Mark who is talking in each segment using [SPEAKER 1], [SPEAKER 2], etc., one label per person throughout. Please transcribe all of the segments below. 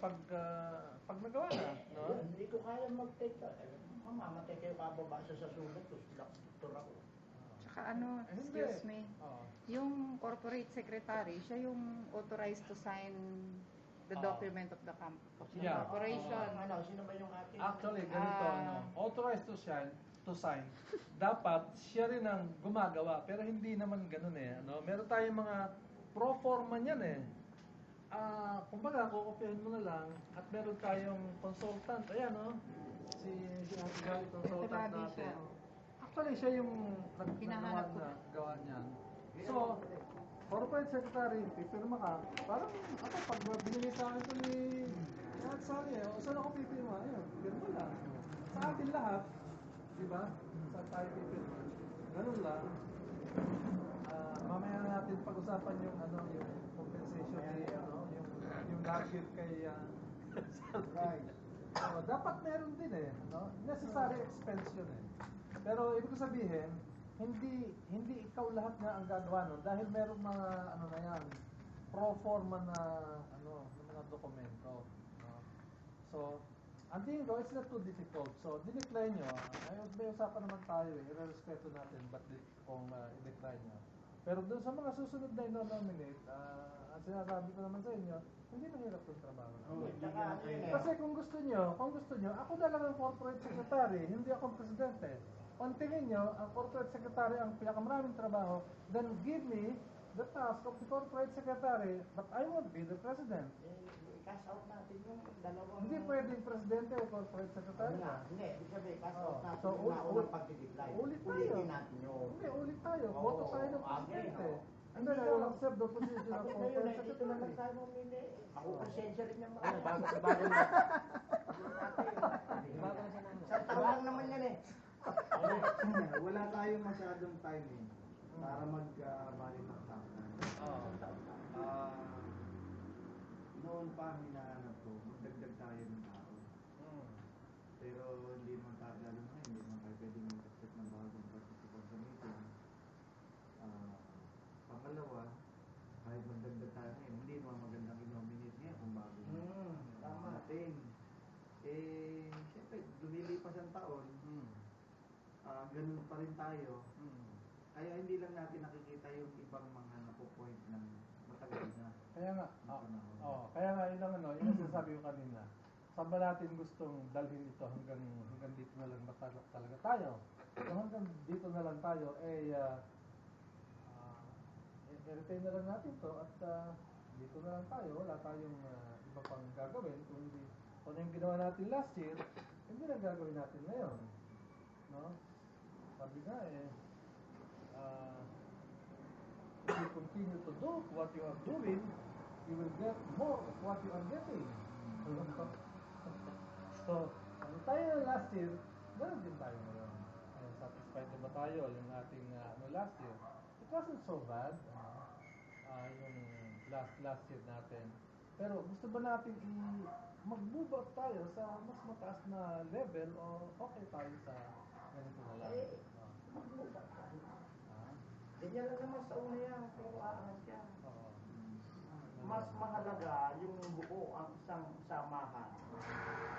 [SPEAKER 1] pag nagawa na, no?
[SPEAKER 2] Hindi ko kaya mag-take. Mamamatay kayo kababasa sa sulat, tapos doktor ako.
[SPEAKER 3] Tsaka ano, excuse me, yung corporate secretary, siya yung authorized to sign the document of the corporation.
[SPEAKER 2] Sino ba yung ating?
[SPEAKER 1] Actually, ganito, authorized to sign, dapat siya rin ang gumagawa, pero hindi naman ganun eh. Meron tayong mga pro forma niyan eh. Kumbaga, kukopyahin mo na lang at meron tayong consultant. Ayan, si Ate Gali, consultant natin. Actually, siya yung nagpinahanap na gawa niyan. So, corporate secretary, pipirma ka. Parang ako, pag binili sa akin ito ni Sari, saan ako pipirma? Ayun, pirma lang. Sa atin lahat, di ba? Saan tayo pipirma? Ganun lang. Mamaya natin pag-usapan yung yung compensation yung nakit kay Sari. Dapat meron din eh, necessary expense yun eh. Pero ibig sabihin, hindi ikaw lahat nga ang gagawa nun dahil merong mga na yan, pro forma na mga dokumento. So, ang tingin ko, it's not too difficult. So, dineclare nyo, may usapan naman tayo eh, i-respeto natin kung i-declare nyo. Pero doon sa mga susunod na ino-nominate, ang sinasabi ko naman sa inyo, hindi mahirap yung trabaho. Kasi kung gusto nyo, ako na lang ang corporate secretary, hindi ako presidente. Kung tingin nyo, ang corporate secretary ang pinakamaraming trabaho, then give me the task of the corporate secretary, but I won't be the president.
[SPEAKER 2] Cash out natin yung dalawang...
[SPEAKER 1] Hindi pwedeng presidente o corporate secretary.
[SPEAKER 2] Hindi, ibig sabihin, cash out natin
[SPEAKER 1] so,
[SPEAKER 2] yung naunang pagdidecline.
[SPEAKER 1] Ulit tayo.
[SPEAKER 2] Ulitin natin yun.
[SPEAKER 1] Hindi, ulit tayo. Boto tayo ng presidente. And then I will accept the position of corporate secretary.
[SPEAKER 2] Ito naman tayo mamili. Ako konsensya rin yung mga...
[SPEAKER 4] Bago na.
[SPEAKER 2] Sa taon naman yan eh.
[SPEAKER 4] Wala tayong masyadong timing para mag-balimaktak. Noon pa hinahanap ko, magdagdag tayo ng tao. Pero hindi naman tayo, lalo na hindi naman tayo pwedeng mag-accept ng bagong participant sa meeting. Pangalawa, kahit magdagdag tayo ngayon, hindi naman magandang i-nominate niya kung bago natin. Siyempre, lumilipas ang taon, ganun pa rin tayo. Kaya hindi lang natin nakikita yung ibang mga napo-point ng matagal na.
[SPEAKER 1] Kaya nga, yun ang yung sinasabi ko kanina. Saan ba natin gustong dalhin ito hanggang dito na lang talaga tayo? Kung hanggang dito na lang tayo, i-retain na lang natin to at dito na lang tayo. Wala tayong iba pang gagawin. Kung yung ginawa natin last year, hindi na gagawin natin ngayon. Sabi nga if you continue to do what you are doing, you will get more of what you are getting. So, tayo na last year, ganoon din tayo ngayon. Satisfied na ba tayo yung ating last year? It wasn't so bad, yung last year natin. Pero gusto ba natin mag-move up tayo sa mas mataas na level o okay tayo sa ganito na lang?
[SPEAKER 2] Mag-move up tayo. Ganyan lang naman sa una yan, pero aangat yan. Mas mahalaga yung buo ang isang samahan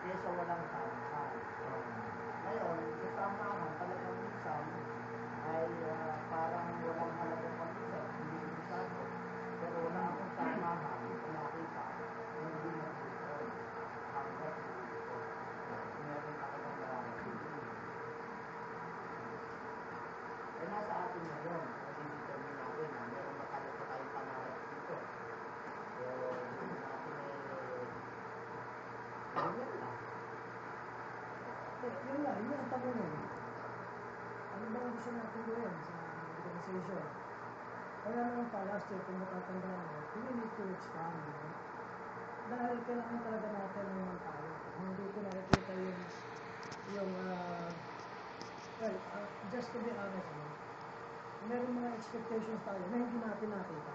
[SPEAKER 2] kaysa walang samahan. Ngayon, sa samahan talagang minsan ay parang walang halagang pag-isip, hindi masyado. Pero wala akong samahan, nakita, hindi nag-report. Hanggang dito, meron ako ng nararamdaman. Nasa atin na yun, hindi kami natin na meron na tayong pangarap dito. So, hindi natin ganyan lang.
[SPEAKER 5] Yun lang, yun ang tanong. Ano ba ang gusto natin gawin sa organization? Kaya naman pa, last year, kung matatandaan mo, we need to expand. Dahil kailangan talaga natin ng tayo. Hindi ko nakikita just to be honest, meron mga expectations tayo na hindi natin nakita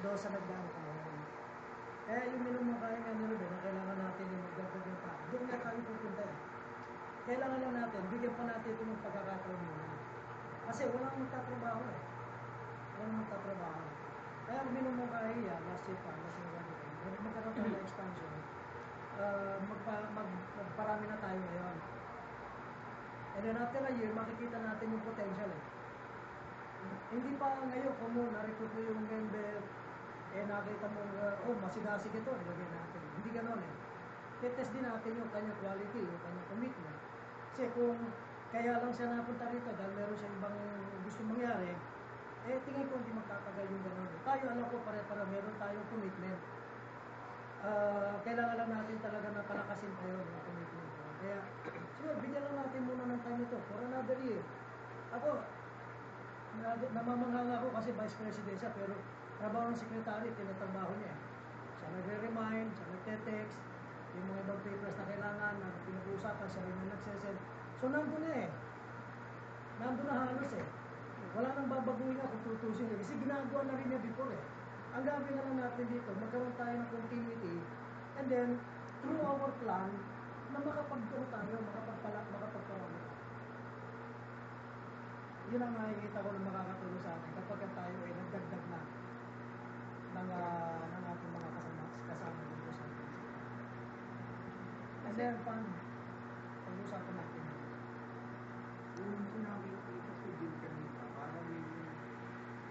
[SPEAKER 5] doon sa nagdaan tayo. Kaya yung minumakain nga nila doon na kailangan natin yung magdagdag ng tao. Doon nga tayo pupunta eh. Kailangan lang natin, bigyan pa natin ito ng pagkakataon muna. Kasi walang magtatrabaho eh. Walang magtatrabaho. Kaya ang minumakain yan, last year pa, magkaroon tayo ng expansion. magparami na tayo ngayon. And then after a year, makikita natin yung potential eh. Hindi pa ngayon kung na-recruit mo yung member, nakita mo, masigasig ito, ilagay natin. Hindi ganon eh. Test din natin yung kanyang quality, yung kanyang commitment. Kasi kung kaya lang siya napunta rito dahil meron siya ibang gusto mangyari, tingin ko hindi magtatagal yung ganon. Tayo, alam ko, pare-para meron tayong commitment. Kailangan lang natin talaga na palakasin tayo ng commitment. Kaya, siguro, bigyan lang natin muna ng time ito for another year. Ako, namamanghang ako kasi vice president siya, pero trabaho ng secretary, tinatrabaho niya. Siya nagre-remind, siya nagte-text, yung mga ibang papers na kailangan, na pinag-uusapan, siya rin na nagsesend. So, nandun na eh. Nandun na halos eh. Wala nang babaguhin ako tutusin eh. Kasi ginagawa na rin niya before eh. Ang gagawin na lang natin dito, magkaroon tayo ng continuity, and then, through our plan, na makapagkaroon tayo, makapagparami. Yun ang nakikita ko na makakatulong sa atin kapag tayo ay nagdagdag na ng ating mga kasama dito sa atin. And then, pag-usapan natin.
[SPEAKER 4] Yung sinabi ko kasi din kanina, parang yung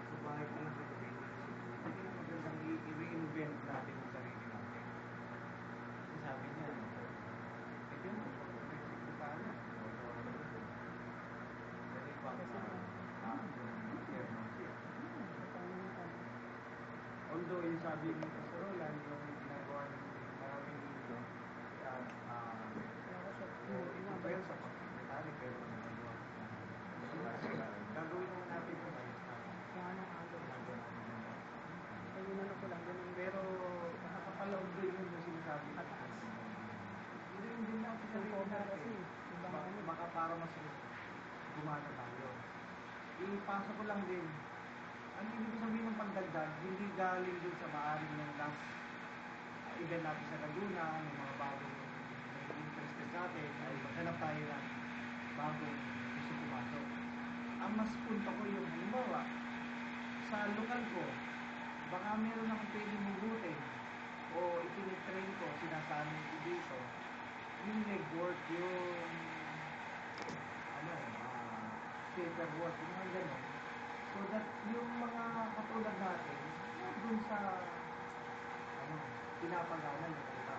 [SPEAKER 4] sa bahay pa lang kayo hindi na magandang i-reinvent natin yung sarili natin. Kasi sabi niya, ito mo, paano? Kasi pang although yung sabi ni Pastor Roland, yung ginagawa ng maraming dito, iba yun sa pagkakitari, pero nagagawa gagawin naman natin yung pero nakakapalaog din yung sinasabi natin. Hindi lang sinasabi natin. Baka para mas gumana tayo. Ipasok ko lang din. Ang ibig sabihin ng pagdagdag, hindi galing din sa maaring ng last event natin sa Laguna, ng mga bagong interested sa atin, ay maghanap tayo ng bagong gusto pumasok. Ang mas punto ko yung halimbawa, sa lokal ko, baka meron akong pwedeng hugutin o itinitrain ko, sinasamin ko dito, yung legwork, yung paperwork, yung mga gano'n. So that yung mga katulad natin, dun sa pinapagalan ng iba.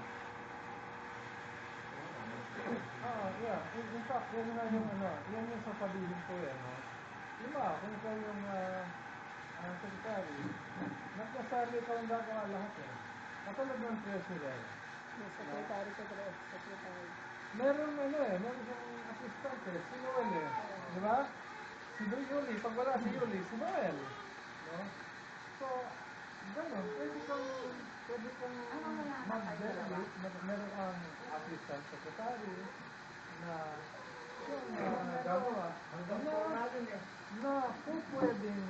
[SPEAKER 1] Yeah. In fact, yan nga yung yan yung sasabihin ko eh, no? Diba, kung ikaw yung secretary, nagkasali ikaw ang gagawa lahat eh. Katulad ng treasurer.
[SPEAKER 5] Secretary.
[SPEAKER 1] Meron meron yung assistant eh, si Noel eh. Diba? Si Yuli, pag wala si Yuli, si Noel. No? So, gano'n, pwede kang mag-delegate, meron kang assistant secretary na gagawa na kung pwedeng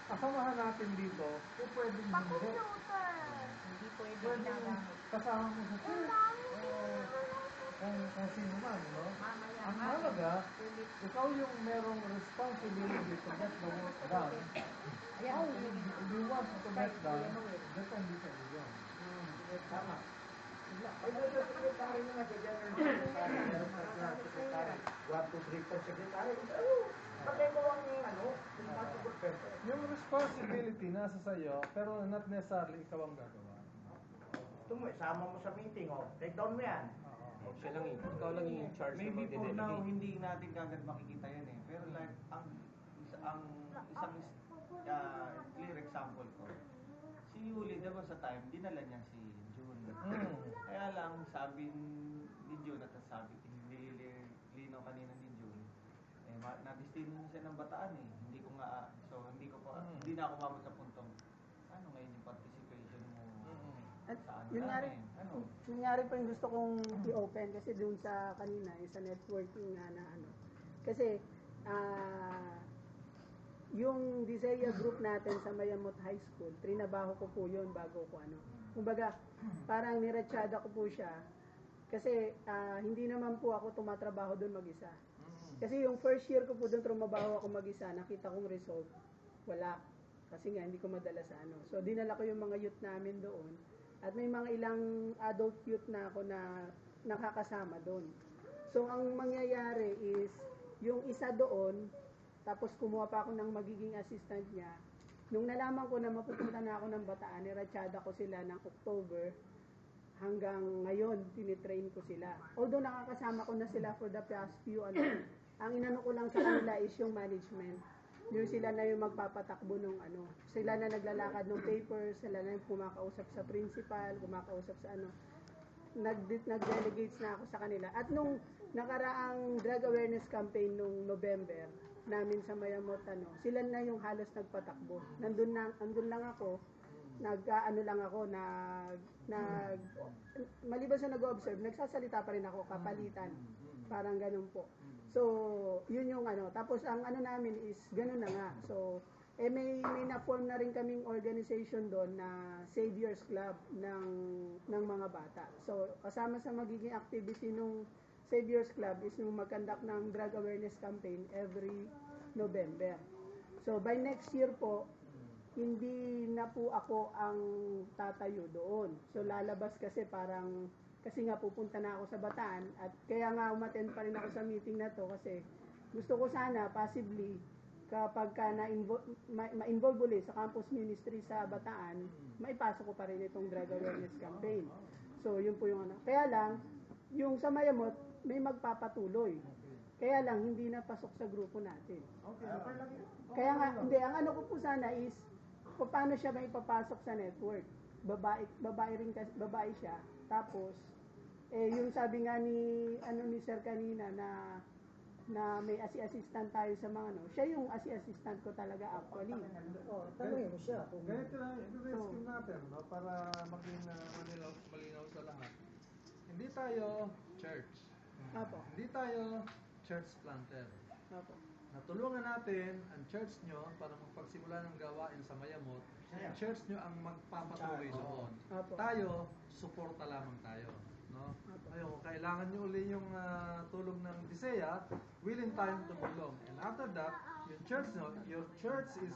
[SPEAKER 1] kasamahan natin dito, kung pwedeng hindi pwedeng kasama mo sa church kung sino man, no? Ang halaga, ikaw yung merong responsibility to get the work done. If you want to get done, depende sa iyo.
[SPEAKER 4] Tama. Ay, secretary na nga, general secretary. 1, 2, 3, 4 secretary. Patay mo ang responsible person.
[SPEAKER 1] Yung responsibility nasa sa'yo, pero not necessarily ikaw ang gagawa.
[SPEAKER 2] Ito mo, isama mo sa meeting, take down mo yan.
[SPEAKER 6] Siya lang ikaw lang yung charge
[SPEAKER 4] Maybe for now, hindi natin kagad makikita yan eh. Pero like, ang isang clear example ko, si Yuli, diba sa time, dinala niya si June. Kaya lang, sabi ni June, at sabi, linaw kanina ni June, na-destino niya siya ng Bataan eh. Hindi ko nga, so hindi na ako mamot sa puntong, ano ngayon yung participation mo sa ano namin?
[SPEAKER 7] Yung nangyari pa yung gusto kong i-open kasi dun sa kanina, yung sa networking na ano. Kasi, yung Diseya group natin sa Mayamot High School, trinabaho ko po yun bago ko ano. Kumbaga, parang niratsyada ko po siya. Kasi, hindi naman po ako tumatrabaho dun mag-isa. Kasi yung first year ko po dun trumabaho ako mag-isa, nakita kong result, wala. Kasi nga, hindi ko madala sa ano. So, dinala ko yung mga youth namin doon. At may mga ilang adult youth na ako na nakakasama doon. So ang mangyayari is, yung isa doon, tapos kumuha pa ako ng magiging assistant niya. Nung nalaman ko na mapupunta na ako ng Bataan, niratsada ko sila ng October, hanggang ngayon, tinitrain ko sila. Although nakakasama ko na sila for the past few, ang inano ko lang sa kanila is yung management. Yung sila na yung magpapatakbo ng sila na naglalakad ng papers, sila na yung kumakausap sa principal, kumakausap sa nag-delegates na ako sa kanila. At nung nakaraang drug awareness campaign nung November namin sa Mayamot, sila na yung halos nagpatakbo. Nandun lang ako, maliban sa nag-observe, nagsasalita pa rin ako, kapalitan. Parang ganun po. So, yun yung Tapos ang namin is, ganun na nga. So, may na-form na rin kaming organization doon na Saviors Club ng mga bata. So, kasama sa magiging activity nung Saviors Club is yung mag-conduct ng drug awareness campaign every November. So, by next year po, hindi na po ako ang tatayo doon. So, lalabas kasi nga pupunta na ako sa Bataan at kaya nga umattend pa rin ako sa meeting na to kasi gusto ko sana possibly kapag ma-involve ulit sa campus ministry sa Bataan, maipasok ko pa rin itong drug awareness campaign. So, yun po yung Kaya lang, yung sa Mayamot, may magpapatuloy. Kaya lang, hindi na pasok sa grupo natin. Kaya nga, hindi, ang ko po sana is, paano siya may ipapasok sa network? Babae siya. Tapos, yung sabi nga ni Sir kanina na may assistant tayo sa mga siya yung assistant ko talaga actually.
[SPEAKER 5] Tanungin mo siya.
[SPEAKER 1] Ganito lang, ito rin scheme natin, para maging malinaw sa lahat. Hindi tayo church.
[SPEAKER 7] Apo.
[SPEAKER 1] Hindi tayo church planter.
[SPEAKER 7] Apo.
[SPEAKER 1] Natulungan natin ang church nyo para magpagsimula ng gawain sa Mayamot. Ang church nyo ang magpapatuloy doon.
[SPEAKER 7] Apo.
[SPEAKER 1] Tayo, suporta lamang tayo. No? Ayun, kung kailangan nyo uli yung tulong ng DISEA, willing tayong tumulong. And after that, your church is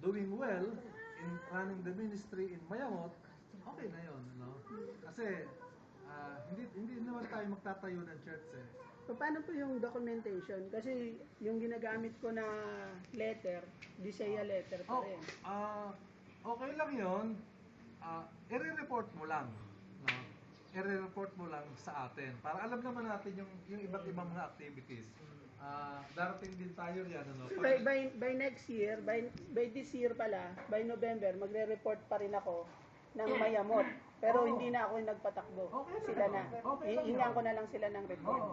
[SPEAKER 1] doing well in running the ministry in Mayamot, okay na yun. No? Kasi, hindi naman tayo magtatayo ng church eh.
[SPEAKER 7] So, paano po yung documentation? Kasi yung ginagamit ko na letter, DISEA letter pa rin.
[SPEAKER 1] Okay lang yun. I-report mo lang. No? I-report mo lang sa atin. Para alam naman natin yung iba't ibang mga activities. Darating din tayo riyan.
[SPEAKER 7] So, by next year, by this year pala, by November, magre-report pa rin ako ng Mayamot. Pero hindi na ako yung nagpatakbo. Sila na. Hingan ko na lang sila ng report.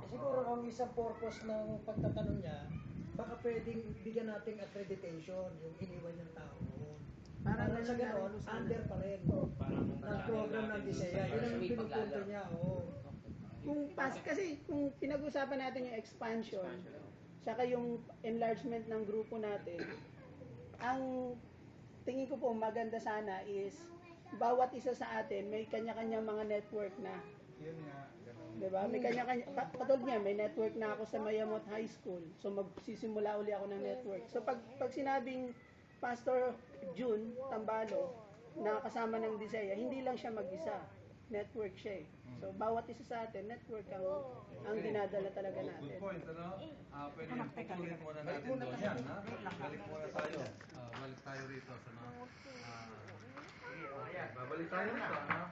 [SPEAKER 5] Siguro ang isang purpose ng pagtatanong niya, baka pwedeng bigyan nating accreditation yung iniwan niyang tao. Para sa gano'n, under pa rin ng program ng DISEA. Yun ang pinupunto niya.
[SPEAKER 7] Kasi kung pinag-usapan natin yung expansion, saka yung enlargement ng grupo natin, ang tingin ko po maganda sana is bawat isa sa atin may kanya-kanya mga network na.
[SPEAKER 4] Yun nga.
[SPEAKER 7] Diba? May kanya-kanya, patulad niya, may network na ako sa Mayamot High School. So magsisimula uli ako ng network. So pag sinabing Pastor June Tambalo na kasama ng DISEA, hindi lang siya mag-isa. Network siya eh. So bawat isa sa atin, network ang dinadala talaga natin.
[SPEAKER 1] Good point, pwede yung putulin muna natin doon yan, ha? Balik muna tayo. Balik tayo rito sa babalik tayo rito, ha?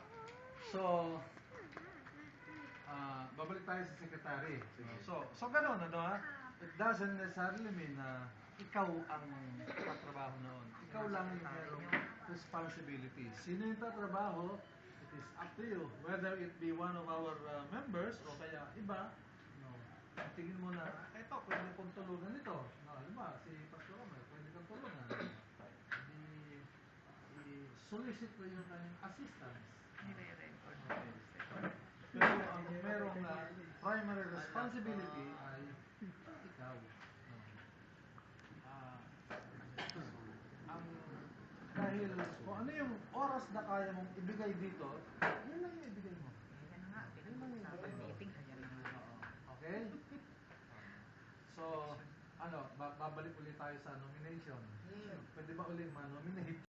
[SPEAKER 1] So, babalik tayo sa secretary. So ganun, ha? It doesn't necessarily mean na ikaw ang tatrabaho noon. Ikaw lang yung merong responsibility. Sino yung tatrabaho? It is up to you. Whether it be one of our members o kaya iba, tingin mo na, ito, pwede kong tulungan ito. Diba, si Pastor Romel, pwede kong tulungan. I-solicit mo yung kanyang assistance. Pero ang merong primary responsibility ay ikaw. Dahil kung ano yung oras na kaya mong ibigay dito, yun lang yung ibigay mo. Okay? So, babalik ulit tayo sa nomination. Pwede ba ulit ma-nominate?